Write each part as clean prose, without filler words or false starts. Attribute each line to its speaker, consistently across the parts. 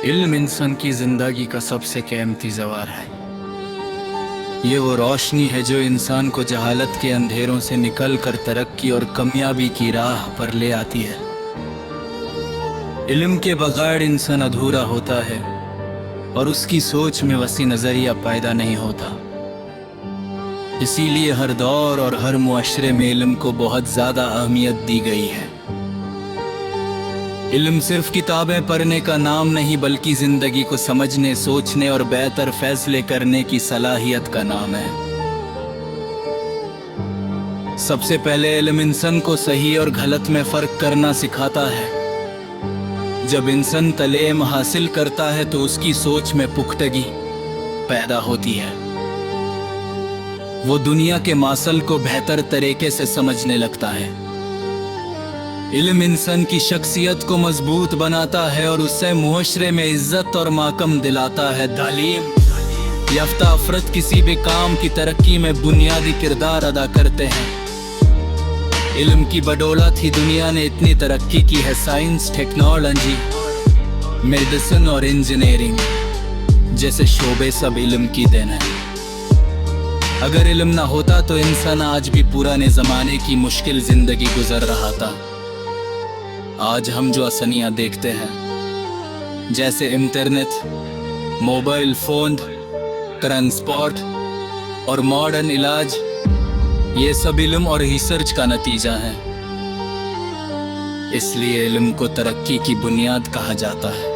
Speaker 1: इल्म इंसान की जिंदगी का सबसे कीमती ज़वार है। ये वो रोशनी है जो इंसान को जहालत के अंधेरों से निकल कर तरक्की और कामयाबी की राह पर ले आती है। इल्म के बगैर इंसान अधूरा होता है और उसकी सोच में वसी नज़रिया पैदा नहीं होता। इसीलिए हर दौर और हर मुआशरे में इल्म को बहुत ज़्यादा अहमियत दी गई है। इल्म सिर्फ किताबें पढ़ने का नाम नहीं, बल्कि ज़िंदगी को समझने, सोचने और बेहतर फैसले करने की सलाहियत का नाम है। सबसे पहले इल्म इंसान को सही और गलत में फ़र्क करना सिखाता है। जब इंसान तालीम हासिल करता है तो उसकी सोच में पुख्तगी पैदा होती है। वो दुनिया के मासल को बेहतर तरीके से समझने लगता है। इल्म इंसान की शख्सियत को मजबूत बनाता है और उससे मुआशरे में इज्जत और माकम दिलाता है। तालीम याफ्ता अफरद किसी भी काम की तरक्की में बुनियादी किरदार अदा करते हैं। इल्म की बदौलत ही दुनिया ने इतनी तरक्की की है। साइंस, टेक्नोलॉजी, मेडिसिन और इंजीनियरिंग जैसे शोबे सब इल्म की देन है। अगर इल्म ना होता तो इंसान आज भी पुराने ज़माने की मुश्किल ज़िंदगी गुजर रहा था। आज हम जो आसानियाँ देखते हैं, जैसे इंटरनेट, मोबाइल फ़ोन, ट्रांसपोर्ट और मॉडर्न इलाज, ये सब इल्म और रिसर्च का नतीजा है। इसलिए इल्म को तरक्की की बुनियाद कहा जाता है।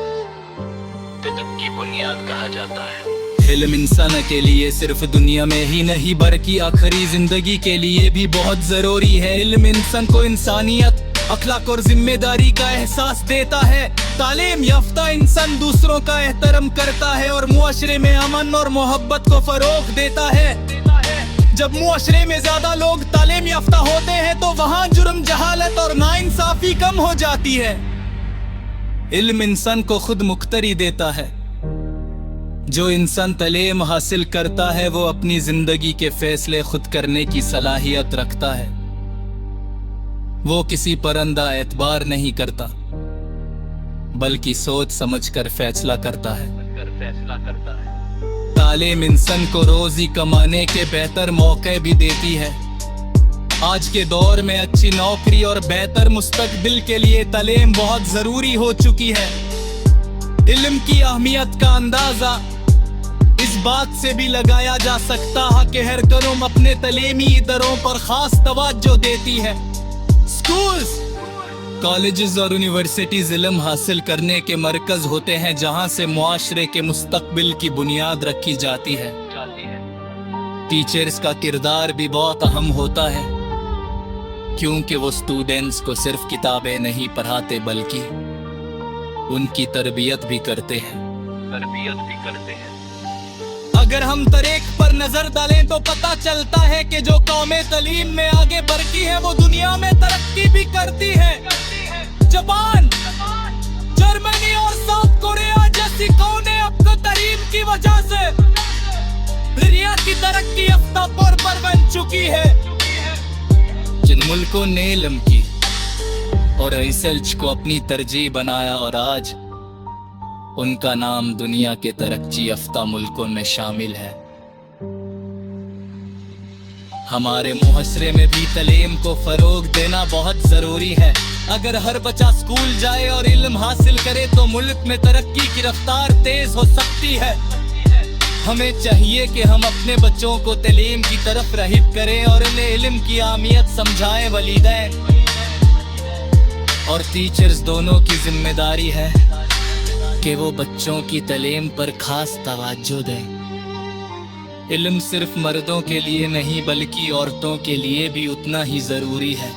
Speaker 1: तरक्की की बुनियाद कहा जाता है। इल्म इंसान के लिए सिर्फ दुनिया में ही नहीं बल्कि आखिरी जिंदगी के लिए भी बहुत ज़रूरी है। इल्म इंसान को इंसानियत, अखलाक और जिम्मेदारी का एहसास देता है। तालीम याफ्ता इंसान दूसरों का एहतराम करता है और मुआशरे में अमन और मोहब्बत को फरोग देता है। जब मुआशरे में ज्यादा लोग तालीम याफ्ता होते हैं तो वहाँ जुर्म, जहालत और नाइंसाफी कम हो जाती है। इल्म इंसान को खुद मुख्तरी देता है। जो इंसान तालीम हासिल करता है वो अपनी जिंदगी के फैसले खुद करने की सलाहियत रखता है। वो किसी पर अंधा एतबार नहीं करता, बल्कि सोच समझकर फैसला करता है। तालीम इंसान को रोजी कमाने के बेहतर मौके भी देती है। आज के दौर में अच्छी नौकरी और बेहतर मुस्तकबिल के लिए तालीम बहुत जरूरी हो चुकी है। इल्म की अहमियत का अंदाजा इस बात से भी लगाया जा सकता है कि हर कौम अपने तालीमी इदारों पर खास तवज्जो देती है। स्कूल्स, कॉलेजेस और यूनिवर्सिटीज इल्म हासिल करने के मरकज होते हैं जहां से मुआशरे के मुस्तकबिल की बुनियाद रखी जाती है। टीचर्स का किरदार भी बहुत अहम होता है, क्योंकि वो स्टूडेंट्स को सिर्फ किताबें नहीं पढ़ाते बल्कि उनकी तरबियत भी करते हैं। अगर हम तरीक पर नजर डालें तो पता चलता है कि जो कौमें तालीम में आगे बढ़ती है वो दुनिया में तरक्की भी करती है। जापान, जर्मनी और साउथ कोरिया जैसी कौमें अपनी तालीम की वजह से दुनिया की तरक्की याफ्ता पर बन चुकी है। जिन मुल्कों ने इल्म की और रिसर्च को अपनी तरजीह बनाया और आज उनका नाम दुनिया के तरक्की याफ्ता मुल्कों में शामिल है। हमारे मुआशरे में भी तालीम को फरोग देना बहुत जरूरी है। अगर हर बच्चा स्कूल जाए और इल्म हासिल करे तो मुल्क में तरक्की की रफ्तार तेज हो सकती है। हमें चाहिए कि हम अपने बच्चों को तालीम की तरफ राग़िब करें और उन्हें इल्म की अहमियत समझाएं। वालिदैन और टीचर्स दोनों की जिम्मेदारी है कि वो बच्चों की तालीम पर खास तवज्जो दें। इल्म सिर्फ मर्दों के लिए नहीं बल्कि औरतों के लिए भी उतना ही ज़रूरी है।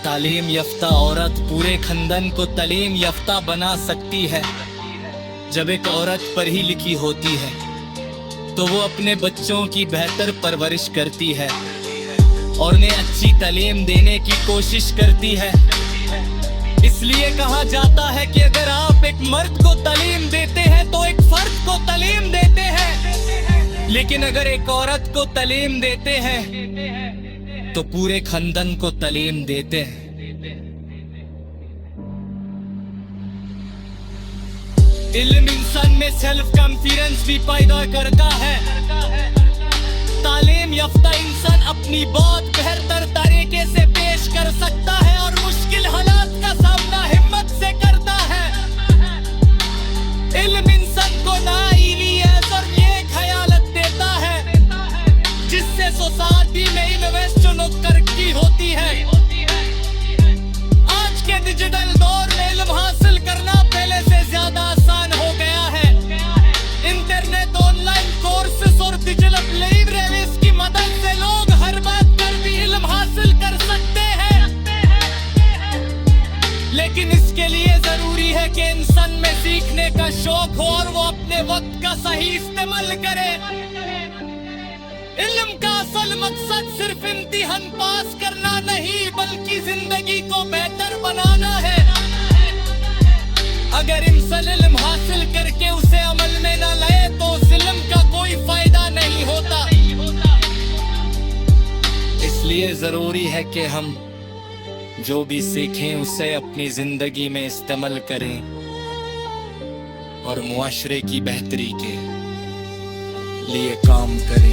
Speaker 1: तालीम याफ्ता औरत पूरे खानदान को तालीम याफ्ता बना सकती है। जब एक औरत पढ़ी लिखी होती है तो वो अपने बच्चों की बेहतर परवरिश करती है और उन्हें अच्छी तालीम देने की कोशिश करती है। इसलिए कहा जाता है कि अगर आप एक मर्द को तालीम देते हैं तो एक फर्द को तालीम देते हैं, लेकिन अगर एक औरत को तालीम देते हैं तो पूरे खानदान को तालीम देते हैं। इल्म इंसान में सेल्फ कॉन्फिडेंस भी पैदा करता है। तालीम याफ्ता इंसान अपनी बात बेहतर तरीके से पेश कर सकता है और मुश्किल हालात का सामना हिम्मत से करता है। इल्म इंसान को नाइलियत और नेक ख्यालत देता है, जिससे सोसाइटी में इनोवेशन और तरक्की होती है। आज के डिजिटल दौर में इल्म हासिल करना पहले से ज्यादा आसान हो गया है। इंटरनेट, ऑनलाइन कोर्सेस और डिजिटल लाइब्रेरीज की मदद से लोग हर बात पर भी इल्म हासिल कर सकते हैं। लेकिन इसके लिए जरूरी है कि इंसान में सीखने का शौक हो और वो अपने वक्त का सही इस्तेमाल करे। इल्म का असल मकसद सिर्फ इम्तिहान पास करना नहीं, बल्कि जिंदगी को बेहतर बनाना है। अगर इंसान इल्म हासिल करके उसे अमल में न लाए तो उस इल्म का कोई फायदा नहीं होता। इसलिए जरूरी है कि हम जो भी सीखें उसे अपनी जिंदगी में इस्तेमाल करें और मुआशरे की बेहतरी के लिए काम करें।